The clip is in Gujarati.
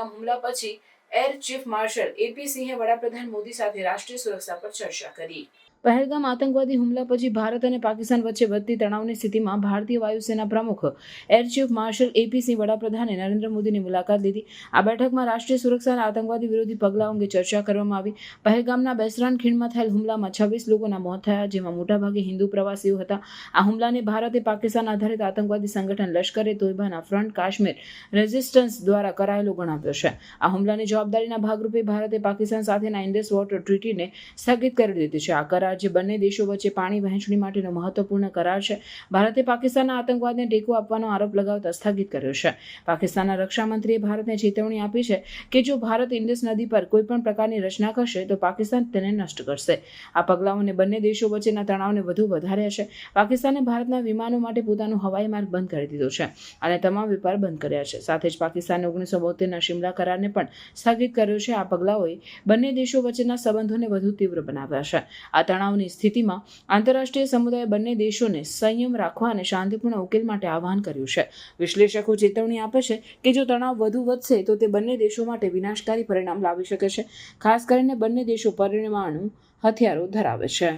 પહેલગામ હુમલા પછી એર ચીફ માર્શલ AP સિંહે વડાપ્રધાન મોદી સાથે રાષ્ટ્રીય સુરક્ષા પર ચર્ચા કરી। પહેલગામ આતંકવાદી હુમલા પછી ભારત અને પાકિસ્તાન વચ્ચે વધતી તણાવની સ્થિતિમાં ભારતીય વાયુસેના પ્રમુખ એર ચીફ માર્શલ AP સિંહ વડાપ્રધાને નરેન્દ્ર મોદીની મુલાકાત લીધી। આ બેઠકમાં રાષ્ટ્રીય સુરક્ષા અને આતંકવાદી વિરોધી પગલાઓ અંગે ચર્ચા કરવામાં આવી। પહેલગામના બેસરાન ખીણમાં થયેલ હુમલામાં 26 લોકોના મોત થયા, જેમાં મોટાભાગે હિન્દુ પ્રવાસીઓ હતા। આ હુમલાને ભારતે પાકિસ્તાન આધારિત આતંકવાદી સંગઠન લશ્કરે તોયબાના ફ્રન્ટ કાશ્મીર રેઝિસ્ટન્સ દ્વારા કરાયેલો ગણાવ્યો છે। આ હુમલાની જવાબદારીના ભાગરૂપે ભારતે પાકિસ્તાન સાથેના ઇન્ડસ વોટર ટ્રીટીને સ્થગિત કરી દીધી છે। આ કરાર જે બંને દેશો વચ્ચે પાણી વહેંચણી માટેનો મહત્વપૂર્ણ કરાર છે, ભારતે પાકિસ્તાનના આતંકવાદને ટેકો આપવાનો આરોપ લગાવતા સ્થગિત કર્યો છે। પાકિસ્તાનના રક્ષા મંત્રીએ ભારતને ચેતવણી આપી છે કે જો ભારત ઇન્ડસ નદી પર કોઈપણ પ્રકારની રચના કરશે તો પાકિસ્તાન તેને નષ્ટ કરશે। આ પગલાઓને બંને દેશો વચ્ચેના તણાવને વધુ વધાર્યા છે। પાકિસ્તાને ભારતના વિમાનો માટે પોતાનો હવાઈ માર્ગ બંધ કરી દીધો છે અને તમામ વેપાર બંધ કર્યા છે। સાથે જ પાકિસ્તાને 1972ના શિમલા કરારને પણ સ્થગિત કર્યો છે। આ પગલાઓએ બંને દેશો વચ્ચેના સંબંધોને વધુ તીવ્ર બનાવ્યા છે। આ તણાવની સ્થિતિમાં આંતરરાષ્ટ્રીય સમુદાય બંને દેશોને સંયમ રાખવા અને શાંતિપૂર્ણ ઉકેલ માટે આહ્વાન કર્યું છે। વિશ્લેષકો ચેતવણી આપે છે કે જો તણાવ વધુ વધશે તો તે બંને દેશો માટે વિનાશકારી પરિણામ લાવી શકે છે, ખાસ કરીને બંને દેશો પરમાણુ હથિયારો ધરાવે છે।